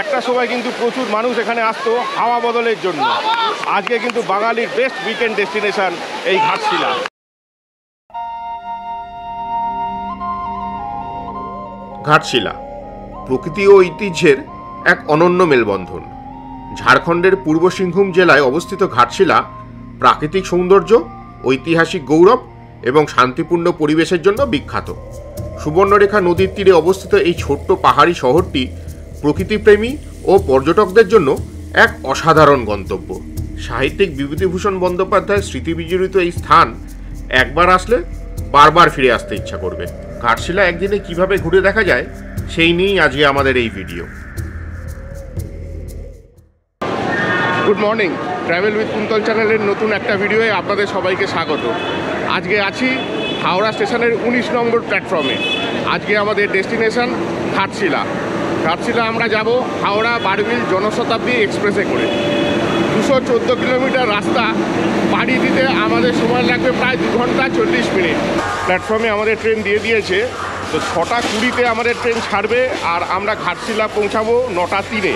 একটা সময় কিন্তু প্রচুর মানুষ এখানে আসতো হাওয়া বদলের জন্য। আজকে কিন্তু বাঙালির বেস্ট উইকেন্ড ডেস্টিনেশন এই ঘাটশিলা। ঘাটশিলা প্রকৃতি ও ঐতিহ্যের এক অনন্য মেলবন্ধন। ঝাড়খণ্ডের পূর্ব সিংভূম জেলায় অবস্থিত ঘাটশিলা প্রাকৃতিক সৌন্দর্য, ঐতিহাসিক গৌরব এবং শান্তিপূর্ণ পরিবেশের জন্য বিখ্যাত। সুবর্ণরেখা নদীর তীরে অবস্থিত এই ছোট্ট পাহাড়ি শহরটি প্রকৃতিপ্রেমী ও পর্যটকদের জন্য এক অসাধারণ গন্তব্য। সাহিত্যিক বিভূতিভূষণ বন্দ্যোপাধ্যায়ের স্মৃতিবিজড়িত এই স্থান একবার আসলে বারবার ফিরে আসতে ইচ্ছা করবে। ঘাটশিলা একদিনে কিভাবে ঘুরে দেখা যায় সেই নিয়েই আজকে আমাদের এই video. Good morning, travel with Kuntal চ্যানেলের নতুন একটা ভিডিওয়ে আপনাদের সবাইকে স্বাগত। আজকে আছি হাওড়া স্টেশনের 19 নম্বর প্ল্যাটফর্মে। আজকে আমাদের ডেস্টিনেশন ঘাটশিলা। ঘাটশিলা আমরা যাব হাওড়া বারবিল জনশতাব্দী এক্সপ্রেসে করে। 214 কিলোমিটার রাস্তা পাড়ি দিতে আমাদের সময় লাগবে প্রায় 2 ঘন্টা 40 মিনিট। প্ল্যাটফর্মে আমাদের ট্রেন দিয়ে দিয়েছে, তো 6টা 20-তে আমাদের ট্রেন ছাড়বে আর আমরা ঘাটশিলা পৌঁছাবো 9টা 3-এ।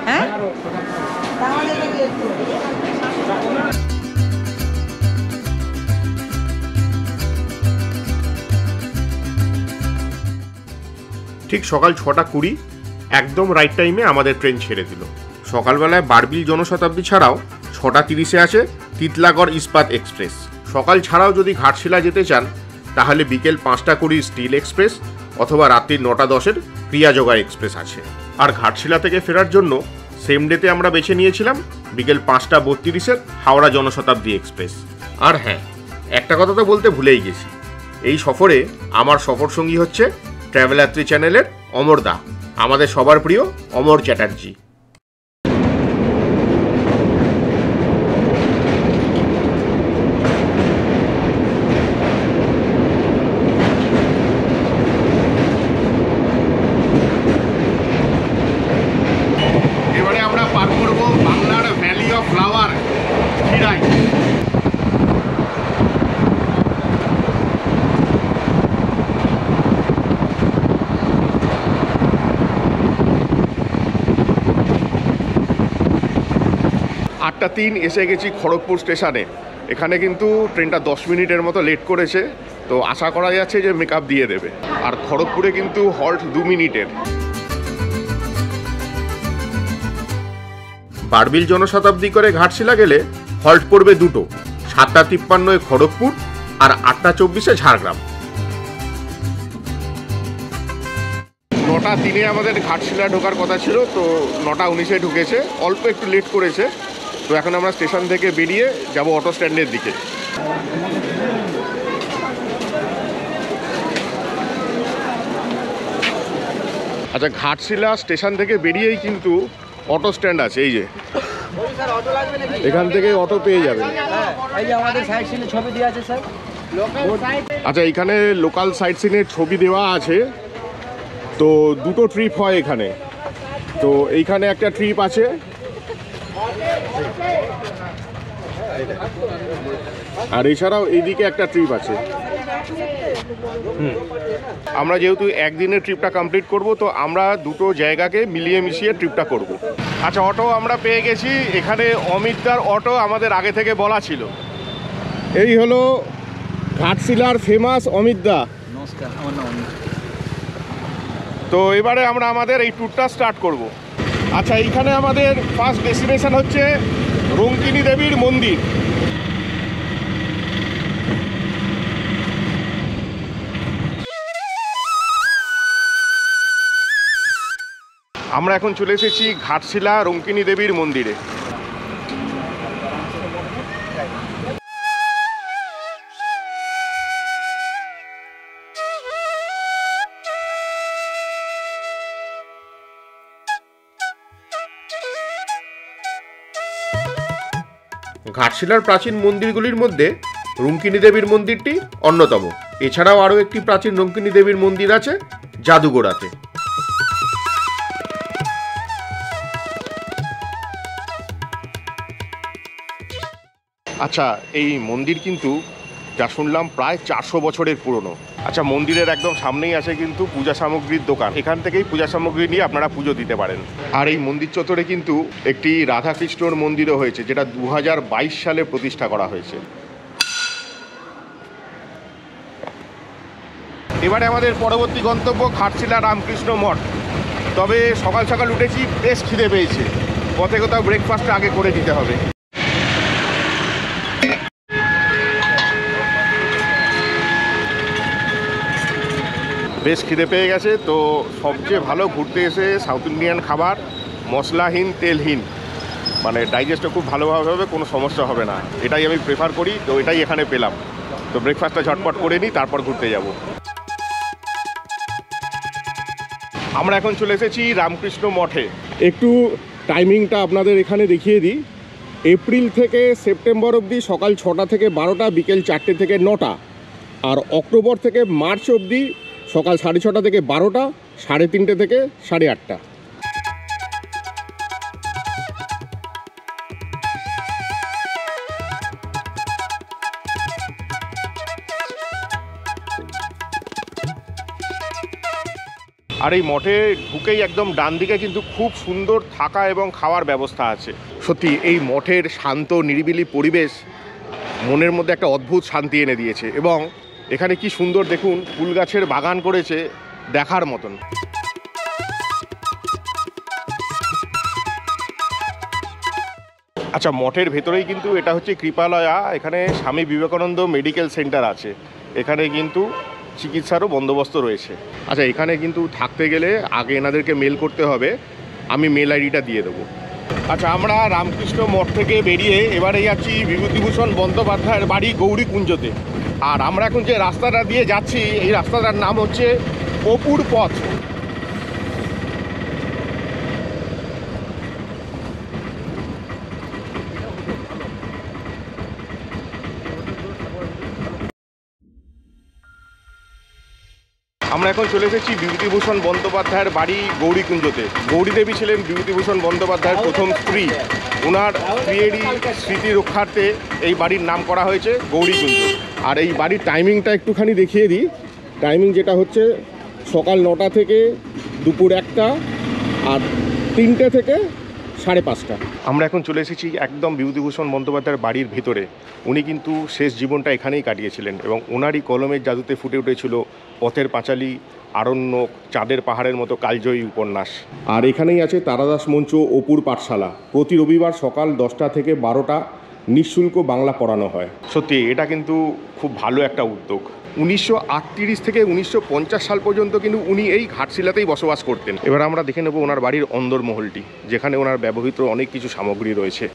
হ্যাঁ, ঠিক সকাল 6টা 20 একদম রাইট টাইমে আমাদের ট্রেন ছেড়ে দিল। সকালবেলায় বারবিল জনশতাব্দী ছাড়াও 6টা 30-এ আসে তিতলাগড় ইস্পাত এক্সপ্রেস। সকাল ছাড়াও যদি ঘাটশিলা যেতে চান তাহলে বিকেল 5টা 20 স্টিল এক্সপ্রেস অথবা রাত্রি 9টা 10-এর প্রিয়াযোগা এক্সপ্রেস আছে। আর ঘাটশিলা থেকে ফেরার জন্য সেম ডেতে আমরা বেছে নিয়েছিলাম বিকেল 5টা 32-এর হাওড়া জনশতাব্দী এক্সপ্রেস। আর হ্যাঁ, একটা কথা তো বলতে ভুলেই গেছি, এই সফরে আমার সফর সঙ্গী হচ্ছে ট্রাভেলাত্রী চ্যানেলের অমর দা, আমাদের সবার প্রিয় অমর চ্যাটার্জি। এবারে আমরা পার করব বাংলার ভ্যালি অফ ফ্লাওয়ার খিরাই। আটটা 3 এসে গেছি খড়গপুর স্টেশনে। এখানে কিন্তু ট্রেনটা 10 মিনিটের মতো লেট করেছে, তো আশা করা যাচ্ছে যে মেকআপ দিয়ে দেবে। আর খড়গপুরে কিন্তু হল্ট 2 মিনিটের। বারবিল জনশতাব্দী করে ঘাটশিলা গেলে হল্ট পড়বে 2টো, 7টা 53-এ খড়গপুর আর 8টা 24-এ ঝাড়গ্রাম। 9টা 3-এ আমাদের ঘাটশিলা ঢোকার কথা ছিল, তো 9টা 19-এ ঢুকেছে, অল্প একটু লেট করেছে। তো এখন আমরা স্টেশন থেকে বেরিয়ে যাব অটো স্ট্যান্ডের দিকে। আচ্ছা, ঘাটশিলা স্টেশন থেকে বেরিয়েই কিন্তু অটো স্ট্যান্ড আছে, এই যে এখান থেকে অটো পেয়ে যাবেন। আচ্ছা, এখানে লোকাল সাইট সিনের ছবি দেওয়া আছে, তো 2টো ট্রিপ হয় এখানে। তো এইখানে একটা ট্রিপ আছে, আর এছাড়াও এইদিকে একটা ট্রিপ আছে। আমরা যেহেতু একদিনের ট্রিপটা কমপ্লিট করব, তো আমরা 2টো জায়গাকে মিলিয়ে মিশিয়ে ট্রিপটা করব। আচ্ছা, অটো আমরা পেয়ে গেছি। এখানে অমিতদার অটো আমাদের আগে থেকে বলা ছিল। এই হলো ঘাটশিলার ফেমাস অমিতদা। নমস্কার, আমার নাম অমিত। তো এবারে আমরা আমাদের এই ট্যুরটা স্টার্ট করব। আচ্ছা, এইখানে আমাদের ফার্স্ট ডেস্টিনেশন হচ্ছে রঙ্কিনী দেবীর মন্দির। আমরা এখন চলে এসেছি ঘাটশিলা রঙ্কিনী দেবীর মন্দিরে। ঘাটশিলার প্রাচীন মন্দিরগুলির মধ্যে রঙ্কিনী দেবীর মন্দিরটি অন্যতম। এছাড়াও আরও একটি প্রাচীন রঙ্কিনী দেবীর মন্দির আছে জাদুগোড়াতে। আচ্ছা, এই মন্দির কিন্তু যা শুনলাম প্রায় 400 বছরের পুরনো। আচ্ছা, মন্দিরের একদম সামনেই আছে কিন্তু পূজা সামগ্রীর দোকান, এখান থেকেই পূজা সামগ্রী নিয়ে আপনারা পুজো দিতে পারেন। আর এই মন্দির চত্বরে কিন্তু একটি রাধাকৃষ্ণর মন্দিরও হয়েছে, যেটা 2022 সালে প্রতিষ্ঠা করা হয়েছে। এবারে আমাদের পরবর্তী গন্তব্য ঘাটশিলা রামকৃষ্ণ মঠ। তবে সকাল সকাল উঠেছি, বেশ খিদে পেয়েছে, পথে কোথাও ব্রেকফাস্টটা আগে করে দিতে হবে। বেশ খিদে পেয়ে গেছে, তো সবচেয়ে ভালো ঘুরতে এসে সাউথ ইন্ডিয়ান খাবার, মশলাহীন তেলহীন, মানে ডাইজেস্টও খুব ভালোভাবে হবে, কোনো সমস্যা হবে না, এটাই আমি প্রেফার করি। তো এটাই এখানে পেলাম, তো ব্রেকফাস্টটা ঝটপট করে নিই, তারপর ঘুরতে যাব। আমরা এখন চলে এসেছি রামকৃষ্ণ মঠে। একটু টাইমিংটা আপনাদের এখানে দেখিয়ে দিই। এপ্রিল থেকে সেপ্টেম্বর অবধি সকাল 6টা থেকে 12টা, বিকেল 4টে থেকে 9টা। আর অক্টোবর থেকে মার্চ অবধি সকাল 6:30 থেকে 12টা, 3:30 থেকে 8:30। আর এই মঠে ঢুকেই একদম ডান দিকে কিন্তু খুব সুন্দর থাকা এবং খাওয়ার ব্যবস্থা আছে। সত্যি এই মঠের শান্ত নিরিবিলি পরিবেশ মনের মধ্যে একটা অদ্ভুত শান্তি এনে দিয়েছে। এবং এখানে কি সুন্দর দেখুন, ফুল গাছের বাগান করেছে, দেখার মতন। আচ্ছা, মঠের ভেতরেই কিন্তু এটা হচ্ছে কৃপালয়া। এখানে স্বামী বিবেকানন্দ মেডিকেল সেন্টার আছে, এখানে কিন্তু চিকিৎসারও বন্দোবস্ত রয়েছে। আচ্ছা, এখানে কিন্তু থাকতে গেলে আগে এনাদেরকে মেল করতে হবে, আমি মেল আইডিটা দিয়ে দেবো। আচ্ছা, আমরা রামকৃষ্ণ মঠ থেকে বেরিয়ে এবারে যাচ্ছি বিভূতিভূষণ বন্দ্যোপাধ্যায়ের বাড়ি গৌরীকুঞ্জতে। আর আমরা এখন যে রাস্তাটা দিয়ে যাচ্ছি, এই রাস্তাটার নাম হচ্ছে অপুর পথ। আমরা এখন চলে এসেছি বিভূতিভূষণ বন্দ্যোপাধ্যায়ের বাড়ি গৌরীকুঞ্জতে। গৌরীদেবী ছিলেন বিভূতিভূষণ বন্দ্যোপাধ্যায়ের প্রথম স্ত্রী। ওনার স্ত্রীরই স্মৃতি রক্ষার্থে এই বাড়ির নাম করা হয়েছে গৌরীকুঞ্জ। আর এই বাড়ির টাইমিংটা একটুখানি দেখিয়ে দিই। টাইমিং যেটা হচ্ছে সকাল 9টা থেকে দুপুর 1টা, আর 3টে থেকে 5:30। আমরা এখন চলে এসেছি একদম বিভূতিভূষণ বন্দ্যোপাধ্যায়ের বাড়ির ভেতরে। উনি কিন্তু শেষ জীবনটা এখানেই কাটিয়েছিলেন এবং ওনারই কলমের জাদুতে ফুটে উঠেছিল পথের পাঁচালী, আরণ্যক, চাঁদের পাহাড়ের মতো কালজয়ী উপন্যাস। আর এখানেই আছে তারাদাস মঞ্চ, অপুর পাঠশালা। প্রতি রবিবার সকাল 10টা থেকে 12টা নিঃশুল্ক বাংলা পড়ানো হয়। সত্যি এটা কিন্তু খুব ভালো একটা উদ্যোগ। 1938 থেকে 1950 সাল পর্যন্ত কিন্তু উনি এই ঘাটশিলাতেই বসবাস করতেন। এবার আমরা দেখে নেব ওনার বাড়ির অন্দরমহলটি, যেখানে ওনার ব্যবহৃত অনেক কিছু সামগ্রী রয়েছে।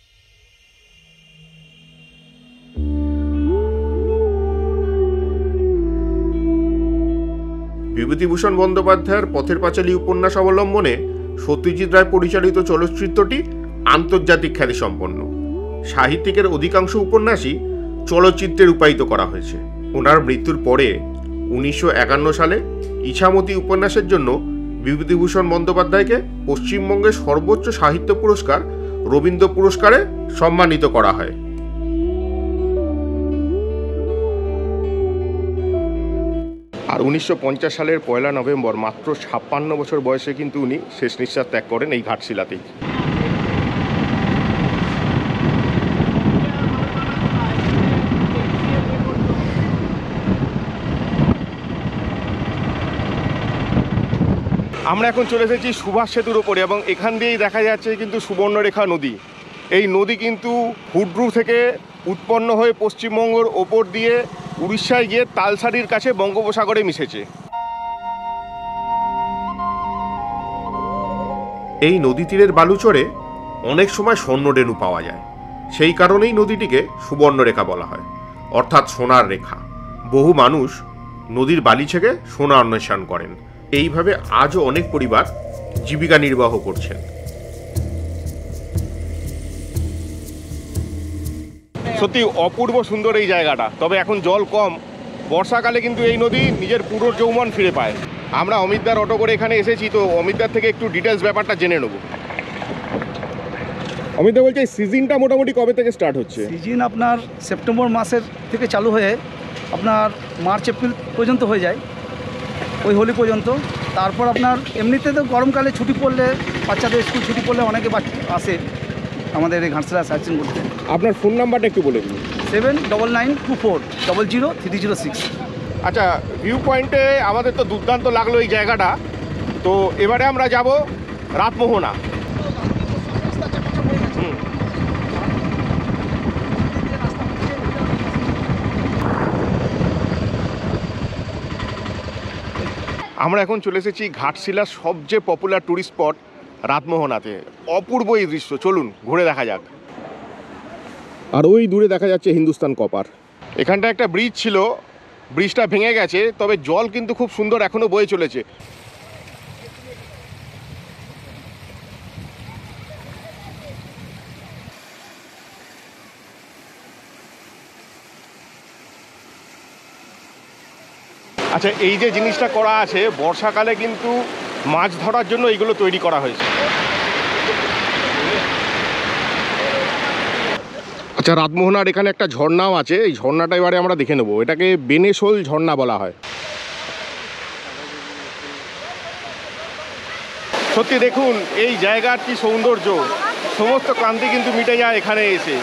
বিভূতিভূষণ বন্দ্যোপাধ্যায়ের পথের পাঁচালী উপন্যাস অবলম্বনে সত্যজিৎ রায় পরিচালিত চলচ্চিত্রটি আন্তর্জাতিক খ্যাতিসম্পন্ন। সাহিত্যিকের অধিকাংশ উপন্যাসই চলচ্চিত্রে রূপায়িত করা হয়েছে। ওনার মৃত্যুর পরে 1951 সালে ইছামতি উপন্যাসের জন্য বিভূতিভূষণ বন্দ্যোপাধ্যায়কে পশ্চিমবঙ্গের সর্বোচ্চ সাহিত্য পুরস্কার রবীন্দ্র পুরস্কারে সম্মানিত করা হয়। আর 1950 সালের 1 নভেম্বর মাত্র 56 বছর বয়সে কিন্তু উনি শেষ নিঃশ্বাস ত্যাগ করেন এই ঘাটশিলাতেই। আমরা এখন চলে এসেছি সুভাষ সেতুর ওপরে এবং এখান দিয়েই দেখা যাচ্ছে কিন্তু সুবর্ণরেখা নদী। এই নদী কিন্তু হুড্রু থেকে উৎপন্ন হয়ে পশ্চিমবঙ্গের ওপর দিয়ে উড়িষ্যায় গিয়ে তালসারির কাছে বঙ্গোপসাগরে মিশেছে। এই নদী তীরের বালুচরে অনেক সময় স্বর্ণরেণু পাওয়া যায়, সেই কারণেই নদীটিকে সুবর্ণরেখা বলা হয়, অর্থাৎ সোনার রেখা। বহু মানুষ নদীর বালি ছেকে সোনা অন্বেষণ করেন। এইভাবে আজও অনেক পরিবার জীবিকা নির্বাহ করছেন। সত্যি অপূর্ব সুন্দর এই জায়গাটা। তবে এখন জল কম, বর্ষাকালে কিন্তু এই নদী নিজের পুরো যৌবন ফিরে পায়। আমরা অমিতদার অটো করে এখানে এসেছি, তো অমিতদার থেকে একটু ডিটেলস ব্যাপারটা জেনে নেব। অমিতদা বলছে সিজনটা মোটামুটি কবে থেকে স্টার্ট হচ্ছে? সিজন আপনার সেপ্টেম্বর মাসের থেকে চালু হয়ে আপনার মার্চ এপ্রিল পর্যন্ত হয়ে যায়, ওই হোলি পর্যন্ত। তারপর আপনার এমনিতে তো গরমকালে ছুটি পড়লে, বাচ্চাদের স্কুল ছুটি পড়লে অনেকে আসে আমাদের এই ঘাটশিলা সাইট সিন করতে। আপনার ফোন নাম্বারটা একটু বলে দিন। 7994000006। আচ্ছা, ভিউ পয়েন্টে আমাদের তো দুর্দান্ত লাগলো এই জায়গাটা। তো এবারে আমরা যাব রাতমোহনা। আমরা এখন চলে এসেছি ঘাটশিলার সবচেয়ে পপুলার ট্যুরিস্ট স্পট রাতমোহনাতে। অপূর্ব এই দৃশ্য, চলুন ঘুরে দেখা যাক। আর ওই দূরে দেখা যাচ্ছে হিন্দুস্তান কপার। এখানটা একটা ব্রিজ ছিল, ব্রিজটা ভেঙে গেছে, তবে জল কিন্তু খুব সুন্দর এখনো বয়ে চলেছে। আচ্ছা, এই যে জিনিসটা করা আছে, বর্ষাকালে কিন্তু মাছ ধরার জন্য এইগুলো তৈরি করা হয়েছে। আচ্ছা, রাতমোহনার এখানে একটা ঝর্ণাও আছে, এই ঝর্ণাটা এবারে আমরা দেখে নেব। এটাকে বেনেশোল ঝর্ণা বলা হয়। সত্যি দেখুন এই জায়গার কি সৌন্দর্য, সমস্ত ক্লান্তি কিন্তু মিটে যায় এখানে এসে।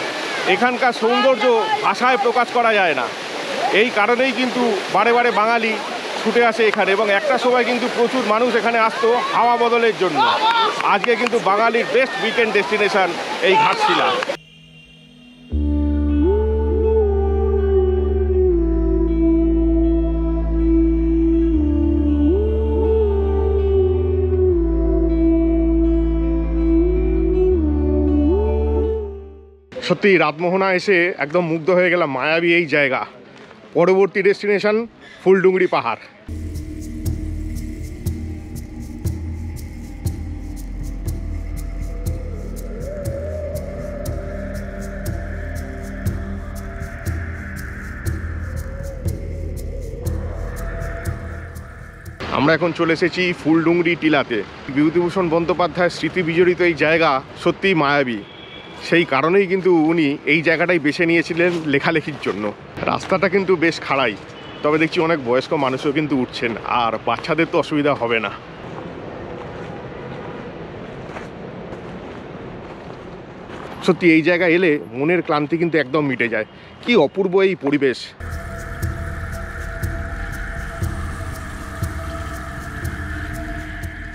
এখানকার সৌন্দর্য ভাষায় প্রকাশ করা যায় না। এই কারণেই কিন্তু বারে বারে বাঙালি ছুটে আসে এখানে, এবং একটা সময় কিন্তু প্রচুর মানুষ এখানে আসতো হাওয়া বদলের জন্য। আজকে কিন্তু বাঙালির বেস্ট উইকেন্ড ডেস্টিনেশন এই ঘাটশিলা। সত্যি রাতমোহনা এসে একদম মুগ্ধ হয়ে গেলাম। মায়াবী এই জায়গা। পরবর্তী ডেস্টিনেশন ফুলডুঙরি পাহাড়। আমরা এখন চলে এসেছি ফুলডুঙরি টিলাতে। বিভূতিভূষণ বন্দ্যোপাধ্যায়ের স্মৃতি বিজড়িত এই জায়গা সত্যিই মায়াবী। সেই কারণেই কিন্তু উনি এই জায়গাটাই বেছে নিয়েছিলেন লেখালেখির জন্য। রাস্তাটা কিন্তু বেশ খাড়াই, তবে দেখছি অনেক বয়স্ক মানুষও কিন্তু উঠছেন, আর বাচ্চাদের তো অসুবিধা হবে না। সত্যি এই জায়গায় এলে মনের ক্লান্তি কিন্তু একদম মিটে যায়। কি অপূর্ব এই পরিবেশ।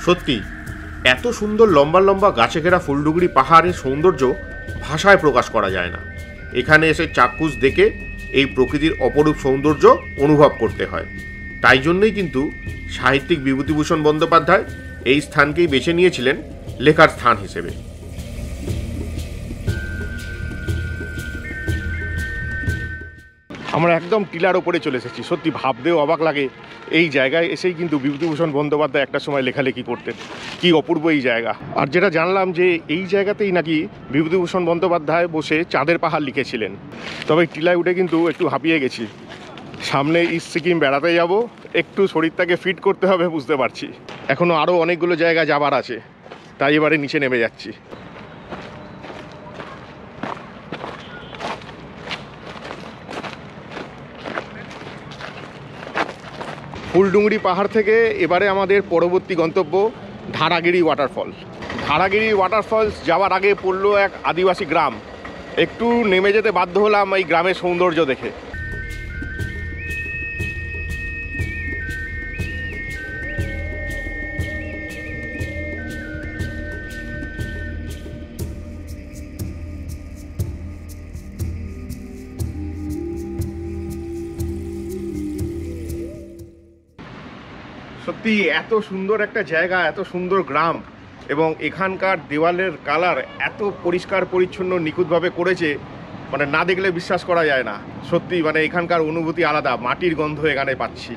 সত্যি এত সুন্দর লম্বা লম্বা গাছে ঘেরা ফুলডুঙরি পাহাড়ের সৌন্দর্য ভাষায় প্রকাশ করা যায় না। এখানে এসে চাক্ষুষ দেখে এই প্রকৃতির অপরূপ সৌন্দর্য অনুভব করতে হয়। তাই জন্যই কিন্তু সাহিত্যিক বিভূতিভূষণ বন্দ্যোপাধ্যায় এই স্থানকেই বেছে নিয়েছিলেন লেখার স্থান হিসেবে। আমরা একদম টিলার ওপরে চলে এসেছি। সত্যি ভাবতেও অবাক লাগে, এই জায়গায় এসেই কিন্তু বিভূতিভূষণ বন্দ্যোপাধ্যায় একটা সময় লেখালেখি করতেন। কি অপূর্ব এই জায়গা। আর যেটা জানলাম যে এই জায়গাতেই নাকি বিভূতিভূষণ বন্দ্যোপাধ্যায় বসে চাঁদের পাহাড় লিখেছিলেন। তবে টিলায় উঠে কিন্তু একটু হাঁপিয়ে গেছি। সামনে ইস্ট সিকিম বেড়াতে যাব, একটু শরীরটাকে ফিট করতে হবে বুঝতে পারছি। এখনও আরও অনেকগুলো জায়গা যাবার আছে, তাই এবারে নিচে নেমে যাচ্ছি। ফুলডুঙরি পাহাড় থেকে এবারে আমাদের পরবর্তী গন্তব্য ধারাগিরি ওয়াটারফল। ধারাগিরি ওয়াটারফলস যাওয়ার আগে পড়লো এক আদিবাসী গ্রাম। একটু নেমে যেতে বাধ্য হলাম এই গ্রামের সৌন্দর্য দেখে। সত্যি এত সুন্দর একটা জায়গা, এত সুন্দর গ্রাম, এবং এখানকার দেওয়ালের কালার এত পরিষ্কার পরিচ্ছন্ন নিখুঁতভাবে করেছে, মানে না দেখলে বিশ্বাস করা যায় না। সত্যি মানে এখানকার অনুভূতি আলাদা, মাটির গন্ধ এখানে পাচ্ছি।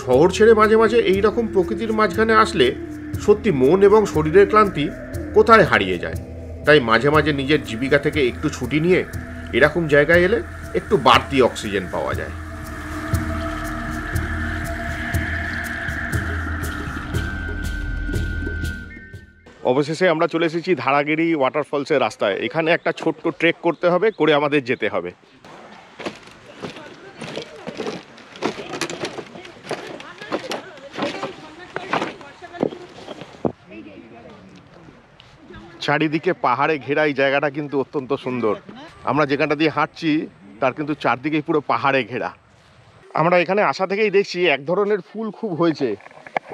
শহর ছেড়ে মাঝে মাঝে এই রকম প্রকৃতির মাঝখানে আসলে সত্যি মন এবং শরীরের ক্লান্তি কোথায় হারিয়ে যায়। তাই মাঝে মাঝে নিজের জীবিকা থেকে একটু ছুটি নিয়ে এরকম জায়গায় এলে একটু বাড়তি অক্সিজেন পাওয়া যায়। অবশেষে আমরা চলে এসেছি ধারাগিরি ওয়াটারফলসের রাস্তায়। এখানে একটা ছোট্ট ট্রেক করতে হবে, করে আমাদের যেতে হবে। চারিদিকে পাহাড়ে ঘেরা এই জায়গাটা কিন্তু অত্যন্ত সুন্দর। আমরা যেখানটা দিয়ে হাঁটছি তার কিন্তু চারদিকেই পুরো পাহাড়ে ঘেরা। আমরা এখানে আসা থেকেই দেখছি এক ধরনের ফুল খুব হয়েছে,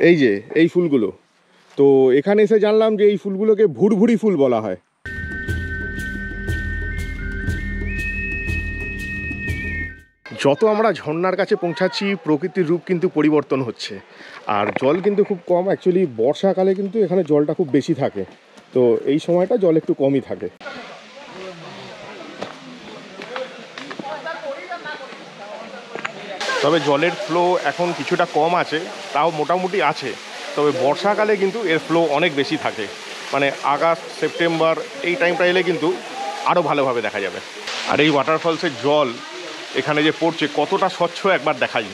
এই যে এই ফুলগুলো। তো এখানে এসে জানলাম যে এই ফুলগুলোকে ভুরভুরি ফুল বলা হয়। যত আমরা ঝর্ণার কাছে পৌঁছাচ্ছি প্রকৃতির রূপ কিন্তু পরিবর্তন হচ্ছে, আর জল কিন্তু খুব কম। অ্যাকচুয়ালি বর্ষাকালে কিন্তু এখানে জলটা খুব বেশি থাকে, তো এই সময়টা জল একটু কমই থাকে। তবে জলের ফ্লো এখন কিছুটা কম আছে, তাও মোটামুটি আছে। তবে বর্ষাকালে কিন্তু এর ফ্লো অনেক বেশি থাকে, মানে আগস্ট সেপ্টেম্বর এই টাইমটা এলে কিন্তু আরও ভালোভাবে দেখা যাবে। আর এই ওয়াটারফলসের জল এখানে যে পড়ছে কতটা স্বচ্ছ একবার দেখাই।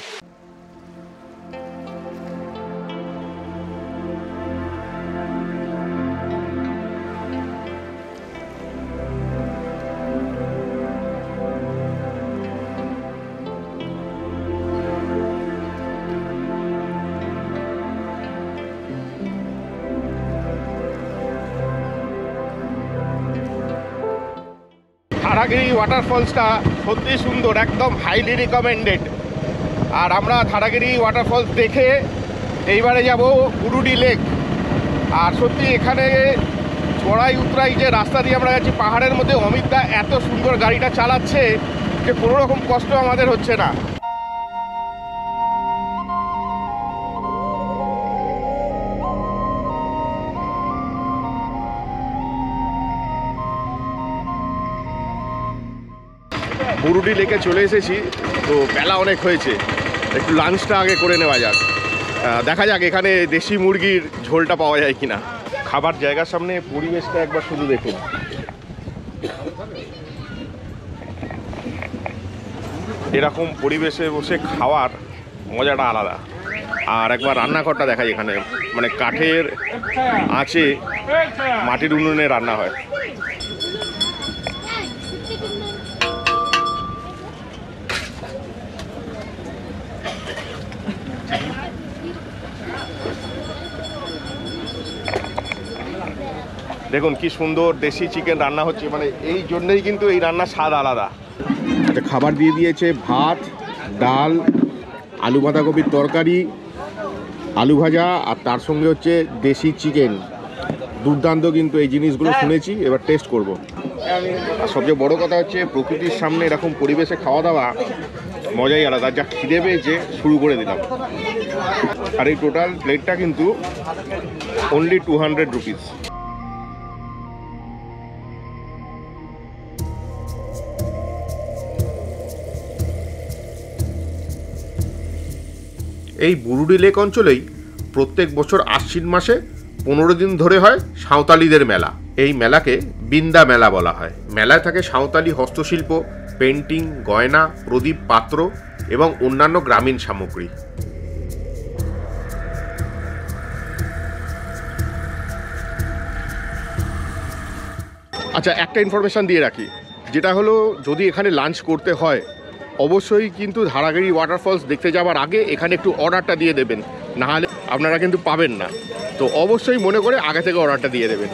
ধারাগিরি ওয়াটারফলসটা সত্যি সুন্দর, একদম হাইলি রিকমেন্ডেড। আর আমরা ধারাগিরি ওয়াটারফলস দেখে এইবারে যাব বুরুডি লেক। আর সত্যি এখানে চড়াই উতরাই যে রাস্তা দিয়ে আমরা যাচ্ছি পাহাড়ের মধ্যে, অমিতদা এত সুন্দর গাড়িটা চালাচ্ছে যে কোনো রকম কষ্ট আমাদের হচ্ছে না। বুরুডি লেকে চলে এসেছি, তো বেলা অনেক হয়েছে, একটু লাঞ্চটা আগে করে নেওয়া যাক। দেখা যাক এখানে দেশি মুরগির ঝোলটা পাওয়া যায় কিনা। খাবার জায়গার সামনে পরিবেশটা একবার শুধু দেখুন। এরকম পরিবেশে বসে খাওয়ার মজাটা আলাদা। আর একবার রান্নাঘরটা দেখাই, এখানে মানে কাঠের আঁচে মাটির উনুনে রান্না হয়। দেখুন কি সুন্দর দেশি চিকেন রান্না হচ্ছে, মানে এই জন্যই কিন্তু এই রান্নার স্বাদ আলাদা। আচ্ছা, খাবার দিয়ে দিয়েছে ভাত, ডাল, আলু বাঁধাকপির তরকারি, আলু ভাজা, আর তার সঙ্গে হচ্ছে দেশি চিকেন। দুর্দান্ত কিন্তু এই জিনিসগুলো শুনেছি, এবার টেস্ট করব। আর সবচেয়ে বড় কথা হচ্ছে প্রকৃতির সামনে এরকম পরিবেশে খাওয়া দাওয়া মজাই আলাদা। যা খিদে পেয়েছে শুরু করে দিলাম। আর এই টোটাল প্লেটটা কিন্তু অনলি 200 রুপিস। এই বুরুডি লেক অঞ্চলেই প্রত্যেক বছর আশ্বিন মাসে 15 দিন ধরে হয় সাঁওতালিদের মেলা। এই মেলাকে বিন্দা মেলা বলা হয়। মেলায় থাকে সাঁওতালি হস্তশিল্প, পেন্টিং, গয়না, প্রদীপ, পাত্র এবং অন্যান্য গ্রামীণ সামগ্রী। আচ্ছা, একটা ইনফরমেশান দিয়ে রাখি, যেটা হলো যদি এখানে লাঞ্চ করতে হয় অবশ্যই কিন্তু ধারাগিরি ওয়াটারফলস দেখতে যাওয়ার আগে এখানে একটু অর্ডারটা দিয়ে দেবেন, নাহলে আপনারা কিন্তু পাবেন না। তো অবশ্যই মনে করে আগে থেকে অর্ডারটা দিয়ে দেবেন।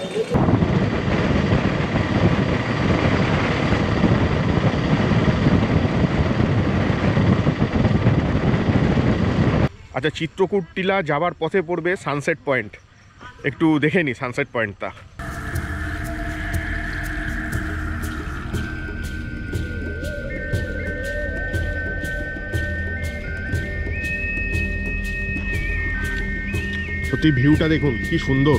আচ্ছা, চিত্রকূট টিলা যাবার পথে পড়বে সানসেট পয়েন্ট, একটু দেখে নি সানসেট পয়েন্টটা। সত্যি ভিউটা দেখুন কি সুন্দর।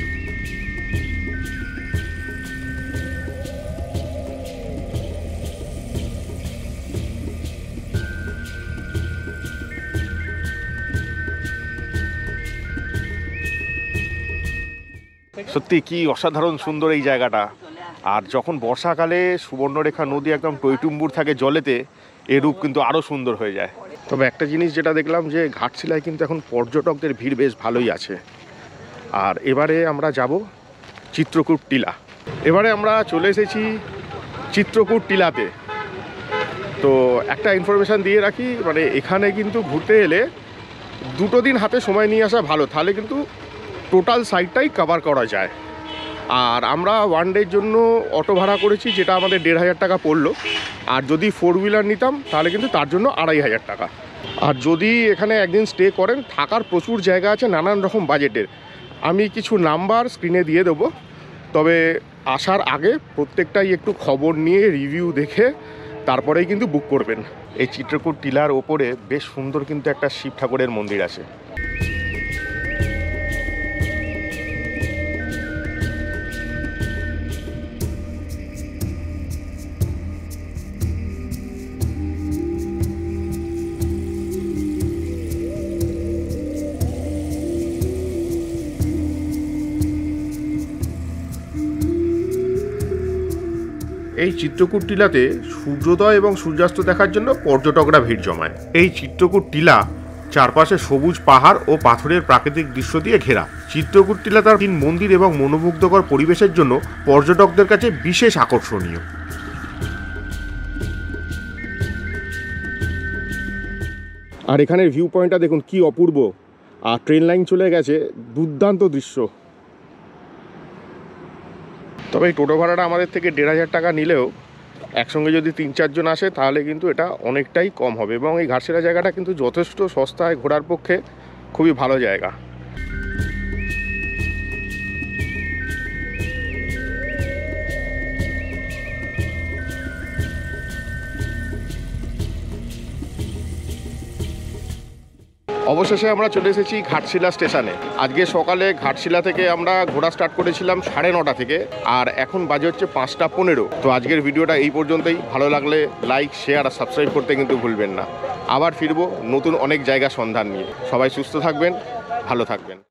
সত্যি কি অসাধারণ সুন্দর এই জায়গাটা। আর যখন বর্ষাকালে সুবর্ণরেখা নদী একদম টইটুম্বুর থাকে জলেতে, এর রূপ কিন্তু আরও সুন্দর হয়ে যায়। তবে একটা জিনিস যেটা দেখলাম যে ঘাটশিলায় কিন্তু এখন পর্যটকদের ভিড় বেশ ভালোই আছে। আর এবারে আমরা যাব চিত্রকূট টিলা। এবারে আমরা চলে এসেছি চিত্রকূট টিলাতে। তো একটা ইনফরমেশান দিয়ে রাখি, মানে এখানে কিন্তু ঘুরতে এলে 2 দিন হাতে সময় নিয়ে আসা ভালো, তাহলে কিন্তু টোটাল সাইডটাই কভার করা যায়। আর আমরা 1 ডের জন্য অটো ভাড়া করেছি, যেটা আমাদের 1500 টাকা পড়লো। আর যদি 4 হুইলার নিতাম তাহলে কিন্তু তার জন্য 2500 টাকা। আর যদি এখানে একদিন স্টে করেন, থাকার প্রচুর জায়গা আছে নানান রকম বাজেটের। আমি কিছু নাম্বার স্ক্রিনে দিয়ে দেবো, তবে আসার আগে প্রত্যেকটাই একটু খবর নিয়ে রিভিউ দেখে তারপরেই কিন্তু বুক করবেন। এই চিত্রকূট টিলার ওপরে বেশ সুন্দর কিন্তু একটা শিব ঠাকুরের মন্দির আছে। এই চিত্রকূট টিলাতে সূর্যোদয় এবং সূর্যাস্ত দেখার জন্য পর্যটকরা ভিড় জমায়। এই চিত্রকূট টিলা চারপাশে সবুজ পাহাড় ও পাথরের প্রাকৃতিক দৃশ্য দিয়ে ঘেরা। চিত্রকূট টিলা তার মন্দির এবং মনোমুগ্ধকর পরিবেশের জন্য পর্যটকদের কাছে বিশেষ আকর্ষণীয়। আর এখানের ভিউ পয়েন্টটা দেখুন কি অপূর্ব, আর ট্রেন লাইন চলে গেছে, দুর্দান্ত দৃশ্য। তবে এই টোটো ভাড়াটা আমাদের থেকে 1500 টাকা নিলেও একসঙ্গে যদি 3-4 জন আসে তাহলে কিন্তু এটা অনেকটাই কম হবে, এবং এই ঘাটশিলা জায়গাটা কিন্তু যথেষ্ট সস্তায় ঘোরার পক্ষে খুবই ভালো জায়গা। অবশেষে আমরা চলে এসেছি ঘাটশিলা স্টেশনে। আজকে সকালে ঘাটশিলা থেকে আমরা ঘোরা স্টার্ট করেছিলাম 9:30 থেকে, আর এখন বাজে হচ্ছে 5:15। তো আজকের ভিডিওটা এই পর্যন্তই। ভালো লাগলে লাইক, শেয়ার আর সাবস্ক্রাইব করতে কিন্তু ভুলবেন না। আবার ফিরবো নতুন অনেক জায়গা সন্ধান নিয়ে। সবাই সুস্থ থাকবেন, ভালো থাকবেন।